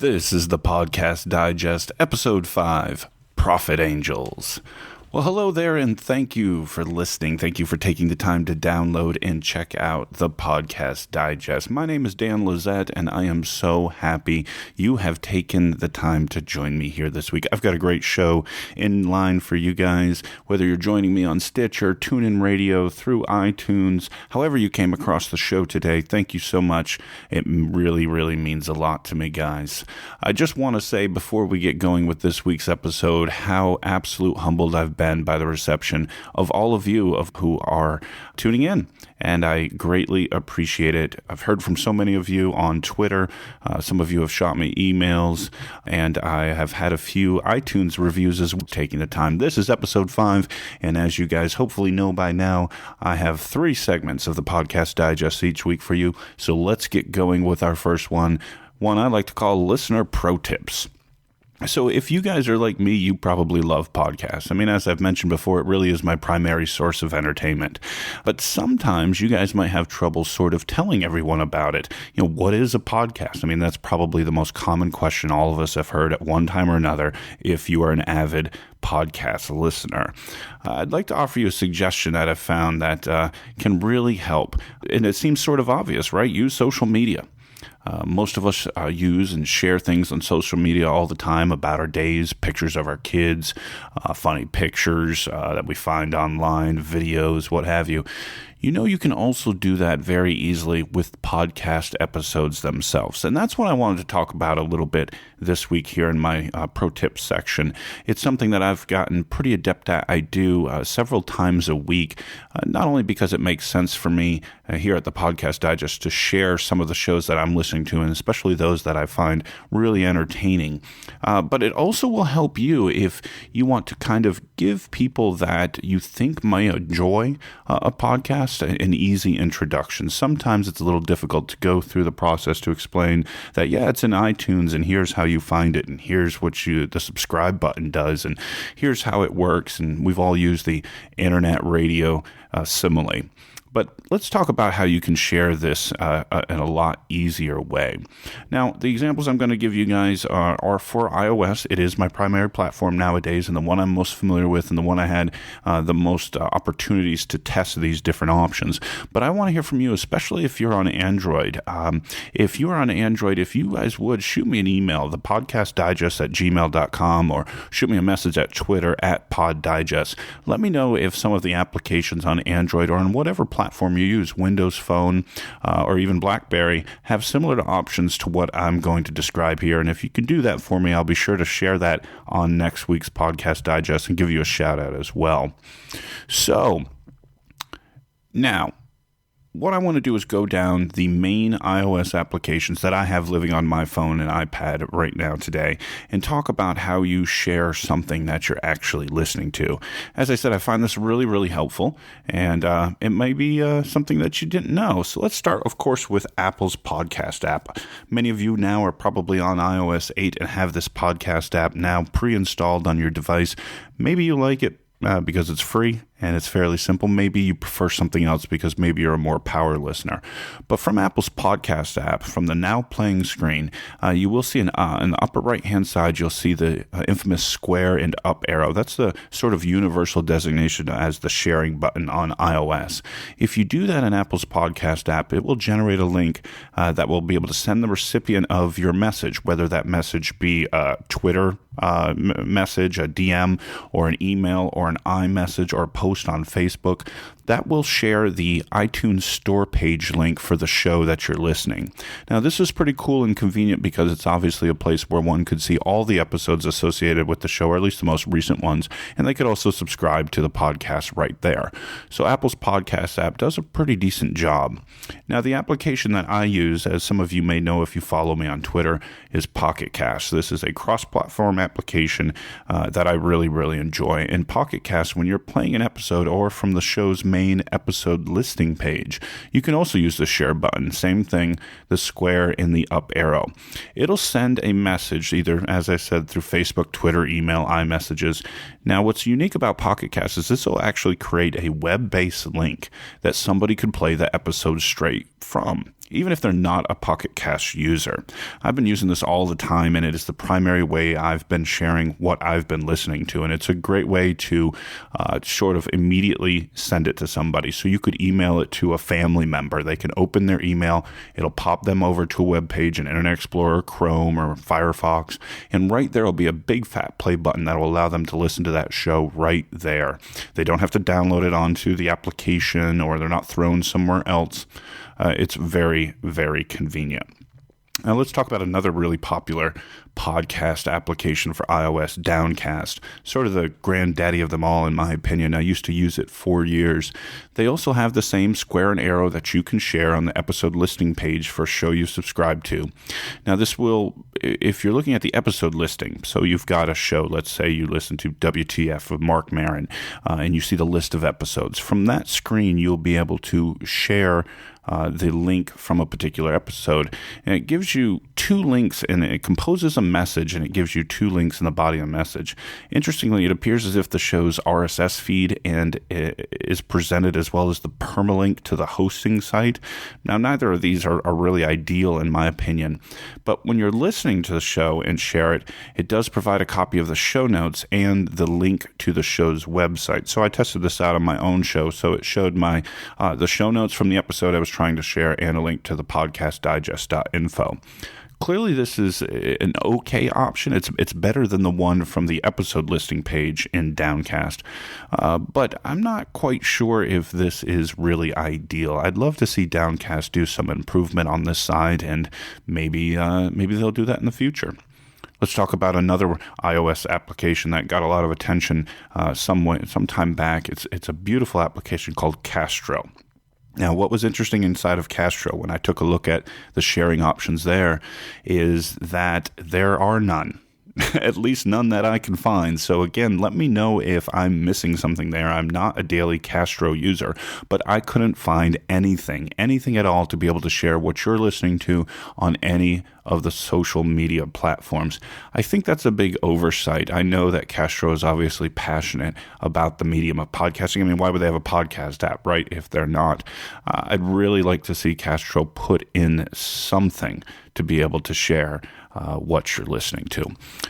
This is the Podcast Digest, Episode 5, Profit Angels. Well, hello there, and thank you for listening. Thank you for taking the time to download and check out the Podcast Digest. My name is Dan Lizette, and I am so happy you have taken the time to join me here this week. I've got a great show in line for you guys, whether you're joining me on Stitcher, TuneIn Radio, through iTunes, however you came across the show today. Thank you so much. It really, really means a lot to me, guys. I just want to say before we get going with this week's episode, how absolute humbled I've been by the reception of all of you who are tuning in, and I greatly appreciate it. I've heard from so many of you on Twitter. Some of you have shot me emails, and I have had a few iTunes reviews as well, taking the time. This is episode 5, and as you guys hopefully know by now, I have 3 segments of the Podcast Digest each week for you, so let's get going with our first one I like to call Listener Pro Tips. So if you guys are like me, you probably love podcasts. I mean, as I've mentioned before, it really is my primary source of entertainment. But sometimes you guys might have trouble sort of telling everyone about it. You know, what is a podcast? I mean, that's probably the most common question all of us have heard at one time or another if you are an avid podcast listener. I'd like to offer you a suggestion that I've found that can really help. And it seems sort of obvious, right? Use social media. Most of us use and share things on social media all the time about our days, pictures of our kids, funny pictures that we find online, videos, what have you. You know, you can also do that very easily with podcast episodes themselves. And that's what I wanted to talk about a little bit this week here in my pro tips section. It's something that I've gotten pretty adept at. I do several times a week, not only because it makes sense for me here at the Podcast Digest to share some of the shows that I'm listening to, and especially those that I find really entertaining, but it also will help you if you want to kind of give people that you think might enjoy a podcast an easy introduction. Sometimes it's a little difficult to go through the process to explain that, yeah, it's in iTunes, and here's how you find it, and here's what the subscribe button does, and here's how it works, and we've all used the internet radio simile. But let's talk about how you can share this in a lot easier way. Now, the examples I'm going to give you guys are for iOS. It is my primary platform nowadays, and the one I'm most familiar with, and the one I had the most opportunities to test these different options. But I want to hear from you, especially if you're on Android. If you're on Android, if you guys would, shoot me an email, thepodcastdigest@gmail.com, or shoot me a message at Twitter @poddigest. Let me know if some of the applications on Android or on whatever platform you use, Windows Phone or even BlackBerry, have similar options to what I'm going to describe here. And if you can do that for me, I'll be sure to share that on next week's Podcast Digest and give you a shout out as well. So, now, what I want to do is go down the main iOS applications that I have living on my phone and iPad right now today and talk about how you share something that you're actually listening to. As I said, I find this really, really helpful, and it may be something that you didn't know. So let's start, of course, with Apple's podcast app. Many of you now are probably on iOS 8 and have this podcast app now pre-installed on your device. Maybe you like it because it's free and it's fairly simple. Maybe you prefer something else because maybe you're a more power listener. But from Apple's podcast app, from the now playing screen, you will see in the upper right-hand side, you'll see the infamous square and up arrow. That's the sort of universal designation as the sharing button on iOS. If you do that in Apple's podcast app, it will generate a link that will be able to send the recipient of your message, whether that message be a Twitter message, a DM, or an email, or an iMessage, or a post on Facebook. That will share the iTunes store page link for the show that you're listening. Now, this is pretty cool and convenient because it's obviously a place where one could see all the episodes associated with the show, or at least the most recent ones, and they could also subscribe to the podcast right there. So Apple's podcast app does a pretty decent job. Now, the application that I use, as some of you may know if you follow me on Twitter, is ProfitCast. This is a cross-platform application that I really, really enjoy. In ProfitCast, when you're playing an episode or from the show's main episode listing page, you can also use the share button. Same thing, the square and the up arrow. It'll send a message either, as I said, through Facebook, Twitter, email, iMessages. Now, what's unique about ProfitCast is this will actually create a web-based link that somebody could play the episode straight from. even if they're not a PocketCast user. I've been using this all the time, and it is the primary way I've been sharing what I've been listening to, and it's a great way to sort of immediately send it to somebody. So you could email it to a family member. They can open their email, it'll pop them over to a web page in Internet Explorer, Chrome, or Firefox, and right there will be a big fat play button that will allow them to listen to that show right there. They don't have to download it onto the application, or they're not thrown somewhere else. It's very, very convenient. Now let's talk about another really popular podcast application for iOS, Downcast. Sort of the granddaddy of them all, in my opinion. I used to use it for years. They also have the same square and arrow that you can share on the episode listing page for a show you subscribe to. Now this will, if you're looking at the episode listing, so you've got a show, let's say you listen to WTF with Mark Maron, and you see the list of episodes. From that screen, you'll be able to share the link from a particular episode, and it gives you two links, and it composes a message, and it gives you two links in the body of the message. Interestingly, it appears as if the show's RSS feed and is presented as well as the permalink to the hosting site. Now, neither of these are really ideal in my opinion, but when you're listening to the show and share it, it does provide a copy of the show notes and the link to the show's website. So I tested this out on my own show, so it showed my the show notes from the episode I was trying to share and a link to the thepodcastdigest.info. Clearly, this is an okay option. It's better than the one from the episode listing page in Downcast, but I'm not quite sure if this is really ideal. I'd love to see Downcast do some improvement on this side, and maybe they'll do that in the future. Let's talk about another iOS application that got a lot of attention some time back. It's a beautiful application called Castro. Now, what was interesting inside of Castro when I took a look at the sharing options there is that there are none. At least none that I can find. So again, let me know if I'm missing something there. I'm not a daily Castro user, but I couldn't find anything at all to be able to share what you're listening to on any of the social media platforms. I think that's a big oversight. I know that Castro is obviously passionate about the medium of podcasting. I mean, why would they have a podcast app, right, if they're not? I'd really like to see Castro put in something to be able to share what you're listening to.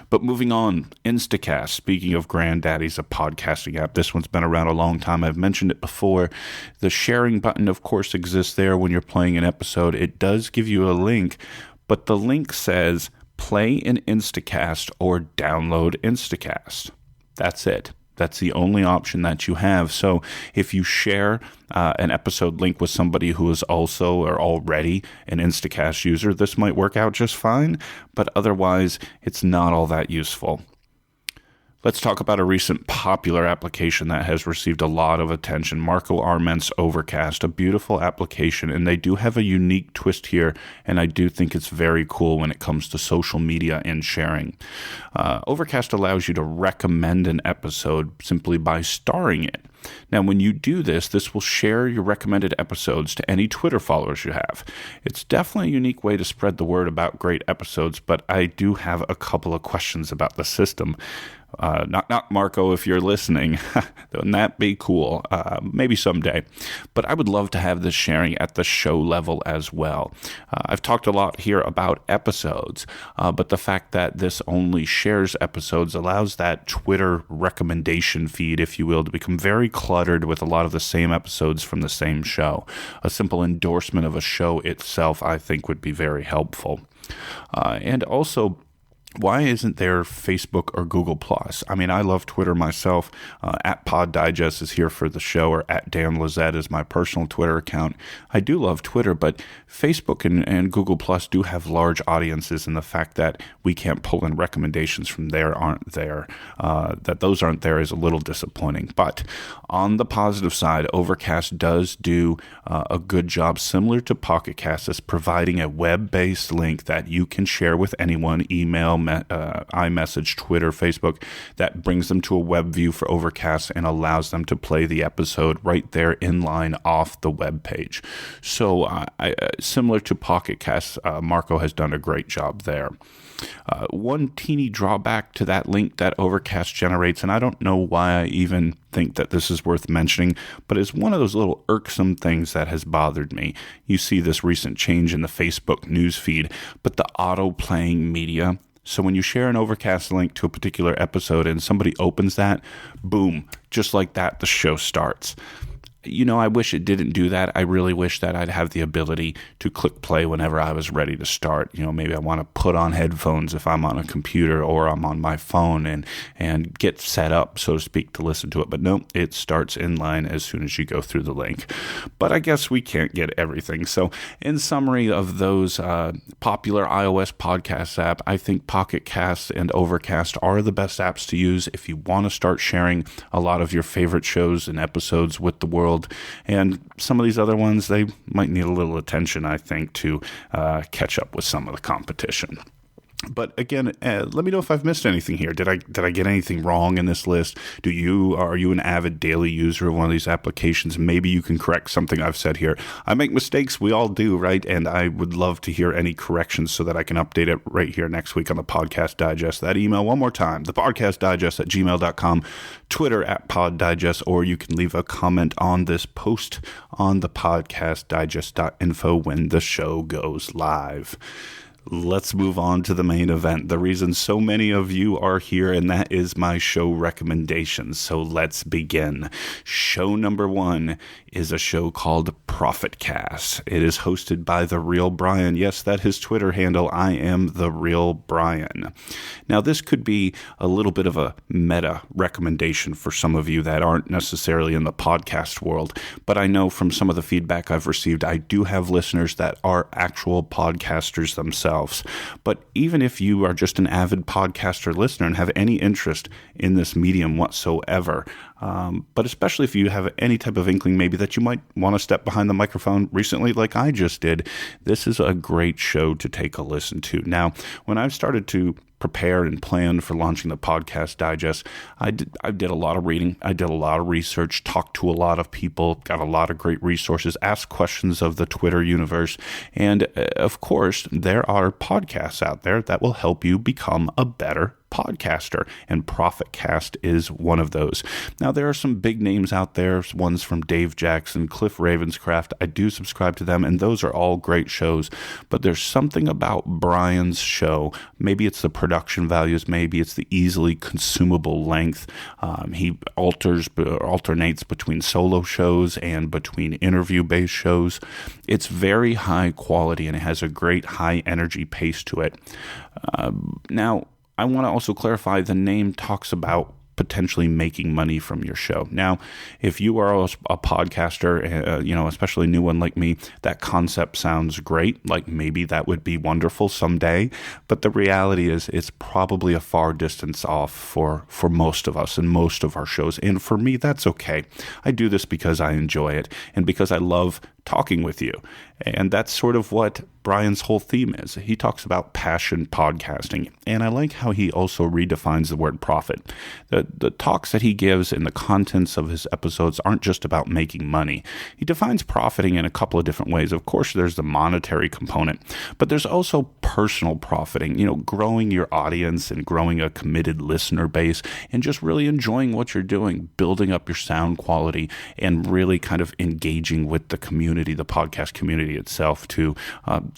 But moving on, Instacast. Speaking of granddaddies of podcasting app, this one's been around a long time. I've mentioned it before. The sharing button, of course, exists there when you're playing an episode. It does give you a link, but the link says play in Instacast or download Instacast. That's it. That's the only option that you have. So if you share an episode link with somebody who is also or already an Instacast user, this might work out just fine, but otherwise it's not all that useful. Let's talk about a recent popular application that has received a lot of attention, Marco Arment's Overcast, a beautiful application, and they do have a unique twist here, and I do think it's very cool when it comes to social media and sharing. Overcast allows you to recommend an episode simply by starring it. Now, when you do this, this will share your recommended episodes to any Twitter followers you have. It's definitely a unique way to spread the word about great episodes, but I do have a couple of questions about the system. Not Marco, if you're listening, wouldn't that be cool? Maybe someday. But I would love to have this sharing at the show level as well. I've talked a lot here about episodes, but the fact that this only shares episodes allows that Twitter recommendation feed, if you will, to become very cluttered with a lot of the same episodes from the same show. A simple endorsement of a show itself, I think, would be very helpful. And also, why isn't there Facebook or Google+? I mean, I love Twitter myself. At Pod Digest is here for the show, or at Dan Lizette is my personal Twitter account. I do love Twitter, but Facebook and Google+ do have large audiences, and the fact that we can't pull in recommendations from there that those aren't there is a little disappointing. But on the positive side, Overcast does do a good job, similar to PocketCast, as providing a web-based link that you can share with anyone, email, iMessage, Twitter, Facebook, that brings them to a web view for Overcast and allows them to play the episode right there in line off the web page. So similar to PocketCast, Marco has done a great job there. One teeny drawback to that link that Overcast generates, and I don't know why I even think that this is worth mentioning, but it's one of those little irksome things that has bothered me. You see this recent change in the Facebook news feed, but the auto-playing media. So when you share an Overcast link to a particular episode and somebody opens that, boom, just like that, the show starts. I wish it didn't do that. I really wish that I'd have the ability to click play whenever I was ready to start. Maybe I want to put on headphones if I'm on a computer or I'm on my phone and get set up, so to speak, to listen to it. But no, it starts in line as soon as you go through the link. But I guess we can't get everything. So in summary of those popular iOS podcast app, I think Pocket Cast and Overcast are the best apps to use if you want to start sharing a lot of your favorite shows and episodes with the world. And some of these other ones, they might need a little attention, I think, to catch up with some of the competition. But again, let me know if I've missed anything here. Did I get anything wrong in this list? Are you an avid daily user of one of these applications? Maybe you can correct something I've said here. I make mistakes. We all do, right? And I would love to hear any corrections so that I can update it right here next week on the Podcast Digest. That email one more time, thepodcastdigest@gmail.com, Twitter @poddigest, or you can leave a comment on this post on the thepodcastdigest.info when the show goes live. Let's move on to the main event, the reason so many of you are here, and that is my show recommendations. So let's begin. Show number 1 is a show called ProfitCast. It is hosted by The Real Brian. Yes, that's his Twitter handle. I am The Real Brian. Now, this could be a little bit of a meta recommendation for some of you that aren't necessarily in the podcast world, but I know from some of the feedback I've received, I do have listeners that are actual podcasters themselves. But even if you are just an avid podcaster listener and have any interest in this medium whatsoever, but especially if you have any type of inkling maybe that you might want to step behind the microphone recently like I just did, this is a great show to take a listen to. Now, when I've started to prepare and plan for launching the Podcast Digest, I did a lot of reading. I did a lot of research, talked to a lot of people, got a lot of great resources, asked questions of the Twitter universe. And of course, there are podcasts out there that will help you become a better podcaster, and ProfitCast is one of those. Now, there are some big names out there, ones from Dave Jackson, Cliff Ravenscraft. I do subscribe to them, and those are all great shows, but there's something about Brian's show. Maybe it's the production values, maybe it's the easily consumable length. He alternates between solo shows and between interview-based shows. It's very high quality, and it has a great high energy pace to it. Now, I want to also clarify, the name talks about potentially making money from your show. Now, if you are a podcaster, especially a new one like me, that concept sounds great. Like maybe that would be wonderful someday. But the reality is it's probably a far distance off for most of us and most of our shows. And for me, that's okay. I do this because I enjoy it and because I love talking with you. And that's sort of what Brian's whole theme is. He talks about passion podcasting. And I like how he also redefines the word profit. The talks that he gives and the contents of his episodes aren't just about making money. He defines profiting in a couple of different ways. Of course, there's the monetary component, but there's also personal profiting, growing your audience and growing a committed listener base and just really enjoying what you're doing, building up your sound quality and really kind of engaging with the community, the podcast community itself to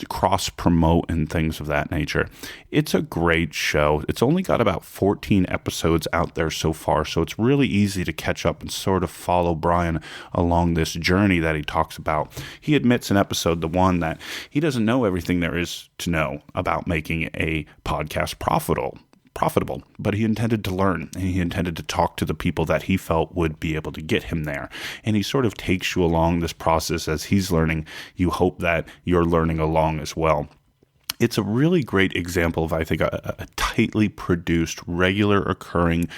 cross-promote and things of that nature. It's a great show. It's only got about 14 episodes out there so far, so it's really easy to catch up and sort of follow Brian along this journey that he talks about. He admits in episode 1 that he doesn't know everything there is to know about making a podcast profitable, but he intended to learn, and he intended to talk to the people that he felt would be able to get him there. And he sort of takes you along this process as he's learning. You hope that you're learning along as well. It's a really great example of, I think, a tightly produced, regular occurring,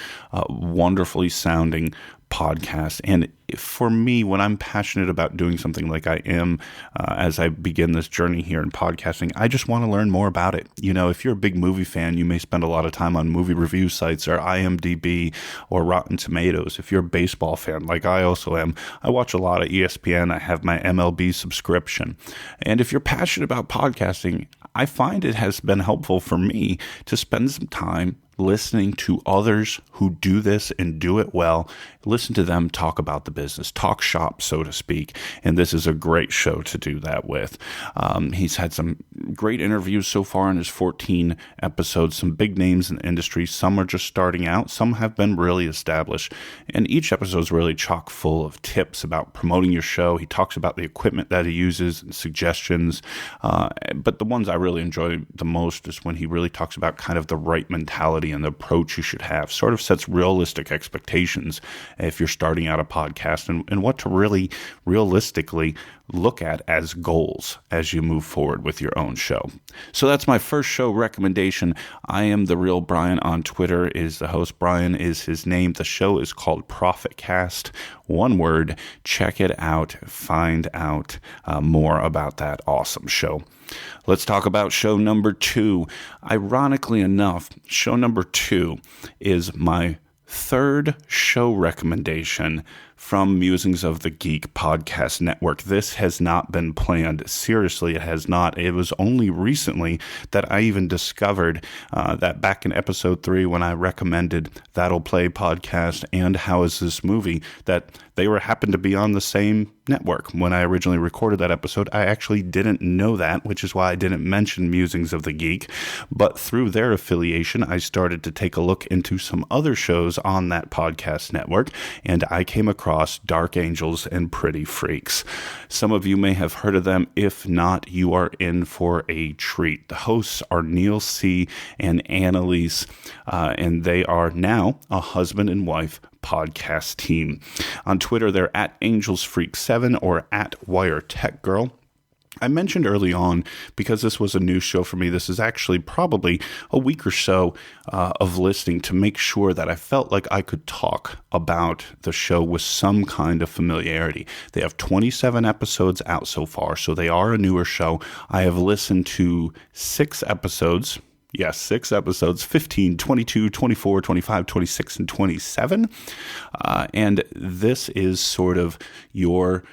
wonderfully sounding podcast. And for me, when I'm passionate about doing something like I am as I begin this journey here in podcasting, I just want to learn more about it. You know, if you're a big movie fan, you may spend a lot of time on movie review sites or IMDb or Rotten Tomatoes. If you're a baseball fan, like I also am, I watch a lot of ESPN. I have my MLB subscription. And if you're passionate about podcasting, I find it has been helpful for me to spend some time listening to others who do this and do it well, listen to them talk about the business, talk shop, so to speak. And this is a great show to do that with. He's had some great interviews so far in his 14 episodes, some big names in the industry. Some are just starting out. Some have been really established. And each episode is really chock full of tips about promoting your show. He talks about the equipment that he uses and suggestions. But the ones I really enjoy the most is when he really talks about kind of the right mentality and the approach you should have, sort of sets realistic expectations if you're starting out a podcast and what to really realistically look at as goals as you move forward with your own show. So that's my first show recommendation. I am The Real Brian on Twitter is the host. Brian is his name. The show is called ProfitCast. One word. Check it out. Find out more about that awesome show. Let's talk about show number 2. Ironically enough, show number 2 is my third show recommendation from Musings of the Geek podcast network. This has not been planned. Seriously, it has not. It was only recently that I even discovered that back in episode 3 when I recommended That'll Play podcast and How Is This Movie, that they happened to be on the same network. When I originally recorded that episode, I actually didn't know that, which is why I didn't mention Musings of the Geek. But through their affiliation, I started to take a look into some other shows on that podcast network, and I came across Dark Angels and Pretty Freaks. Some of you may have heard of them. If not, you are in for a treat. The hosts are Neil C. and Annaliese, and they are now a husband and wife podcast team. On Twitter, they're at AngelsFreak7 or at WireTechGirl. I mentioned early on, because this was a new show for me, this is actually probably a week or so of listening to make sure that I felt like I could talk about the show with some kind of familiarity. They have 27 episodes out so far, so they are a newer show. I have listened to 6 episodes. Yes, 6 episodes, 15, 22, 24, 25, 26, and 27. And this is sort of your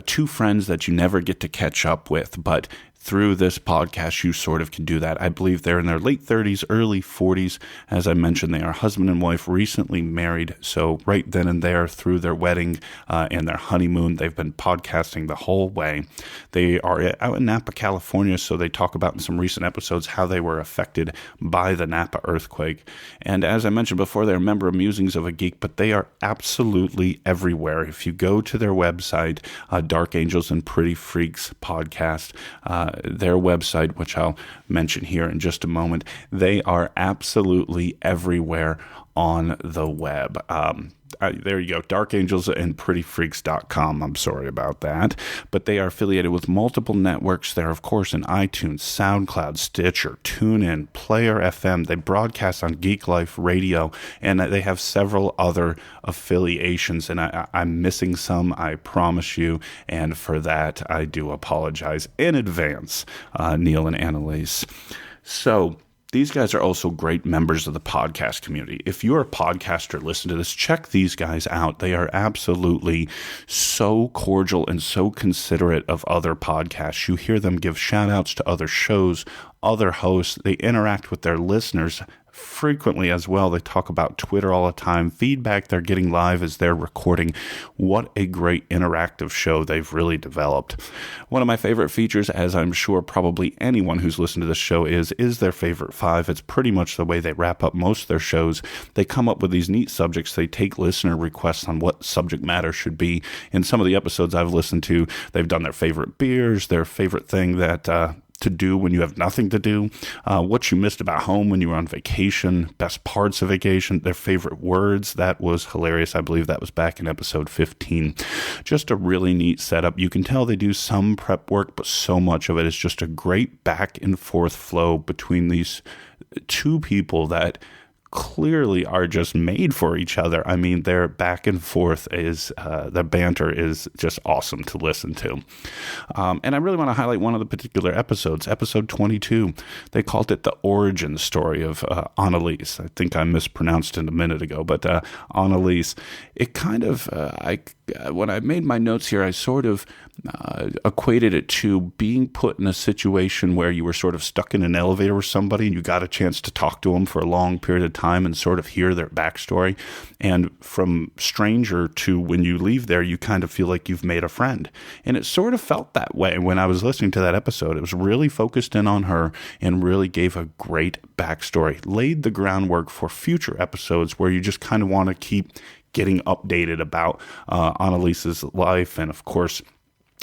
2 friends that you never get to catch up with, but through this podcast, you sort of can do that. I believe they're in their late 30s, early 40s. As I mentioned, they are husband and wife, recently married. So right then and there, through their wedding and their honeymoon, they've been podcasting the whole way. They are out in Napa, California, so they talk about in some recent episodes how they were affected by the Napa earthquake. And as I mentioned before, they're a member of Musings of a Geek, but they are absolutely everywhere. If you go to their website, Dark Angels and Pretty Freaks podcast, their website, which I'll mention here in just a moment, they are absolutely everywhere on the web. There you go, darkangelsandprettyfreaks.com. I'm sorry about that. But they are affiliated with multiple networks. They're, of course, in iTunes, SoundCloud, Stitcher, TuneIn, Player FM. They broadcast on Geek Life Radio, and they have several other affiliations. And I'm missing some, I promise you. And for that, I do apologize in advance, Neil and Annaliese. So these guys are also great members of the podcast community. If you're a podcaster, listen to this, check these guys out. They are absolutely so cordial and so considerate of other podcasts. You hear them give shout outs to other shows, other hosts. They interact with their listeners frequently as well. They talk about Twitter all the time, feedback they're getting live as they're recording. What a great interactive show they've really developed. One of my favorite features, as I'm sure probably anyone who's listened to this show is their favorite 5. It's pretty much the way they wrap up most of their shows. They come up with these neat subjects. They take listener requests on what subject matter should be. In some of the episodes I've listened to, they've done their favorite beers, their favorite thing that to do when you have nothing to do, what you missed about home when you were on vacation, best parts of vacation, their favorite words. That was hilarious. I believe that was back in episode 15. Just a really neat setup. You can tell they do some prep work, but so much of it is just a great back and forth flow between these 2 people that clearly are just made for each other. I mean, their back and forth the banter is just awesome to listen to. And I really want to highlight one of the particular episodes, episode 22. They called it the origin story of Annaliese. I think I mispronounced it a minute ago, but Annaliese, it kind of, when I made my notes here, I sort of equated it to being put in a situation where you were sort of stuck in an elevator with somebody and you got a chance to talk to them for a long period of time and sort of hear their backstory. And from stranger to when you leave there, you kind of feel like you've made a friend. And it sort of felt that way when I was listening to that episode. It was really focused in on her and really gave a great backstory, laid the groundwork for future episodes where you just kind of want to keep getting updated about Annaliese's life. And of course,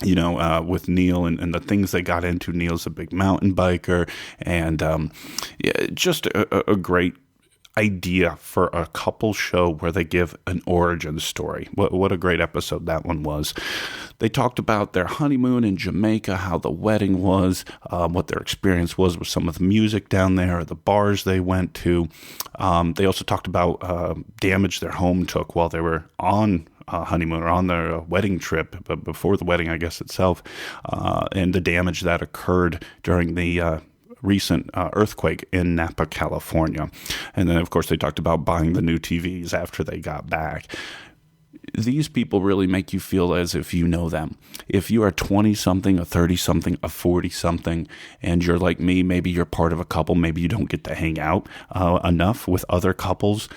with Neil and the things they got into. Neil's a big mountain biker, and just a great idea for a couple show where they give an origin story. What a great episode that one was. They talked about their honeymoon in Jamaica, how the wedding was, what their experience was with some of the music down there, or the bars they went to. They also talked about damage their home took while they were on honeymoon or on their wedding trip, but before the wedding, I guess, itself, and the damage that occurred during the recent earthquake in Napa, California. And then, of course, they talked about buying the new TVs after they got back. These people really make you feel as if you know them. If you are 20-something, a 30-something, a 40-something, and you're like me, maybe you're part of a couple, maybe you don't get to hang out enough with other couples,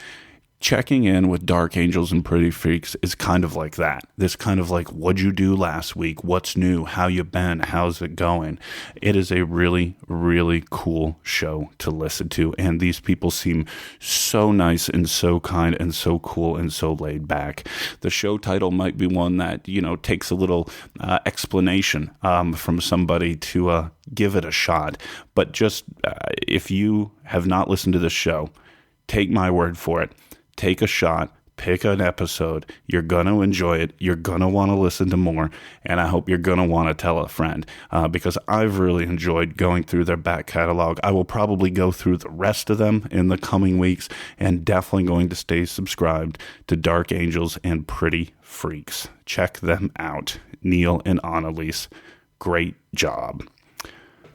checking in with Dark Angels and Pretty Freaks is kind of like that. This kind of like, what'd you do last week? What's new? How you been? How's it going? It is a really, really cool show to listen to. And these people seem so nice and so kind and so cool and so laid back. The show title might be one that, takes a little explanation from somebody to give it a shot. But just if you have not listened to this show, take my word for it. Take a shot, pick an episode. You're going to enjoy it. You're going to want to listen to more. And I hope you're going to want to tell a friend because I've really enjoyed going through their back catalog. I will probably go through the rest of them in the coming weeks and definitely going to stay subscribed to Dark Angels and Pretty Freaks. Check them out. Neil and Annaliese. Great job.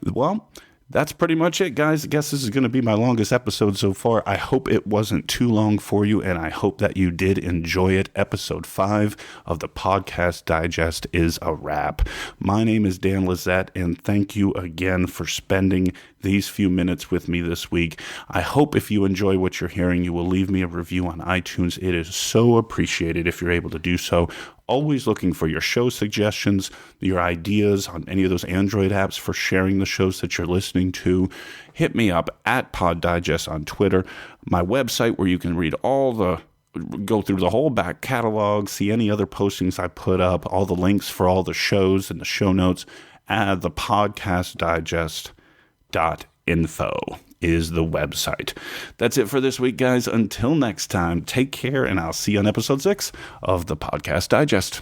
Well, that's pretty much it, guys. I guess this is going to be my longest episode so far. I hope it wasn't too long for you, and I hope that you did enjoy it. Episode 5 of the Podcast Digest is a wrap. My name is Dan Lizette, and thank you again for spending these few minutes with me this week. I hope if you enjoy what you're hearing, you will leave me a review on iTunes. It is so appreciated if you're able to do so. Always looking for your show suggestions, your ideas on any of those Android apps for sharing the shows that you're listening to. Hit me up at Pod Digest on Twitter, my website where you can read go through the whole back catalog, see any other postings I put up, all the links for all the shows and the show notes at thepodcastdigest.info is the website. That's it for this week, guys. Until next time, take care, and I'll see you on episode 6 of the Podcast Digest.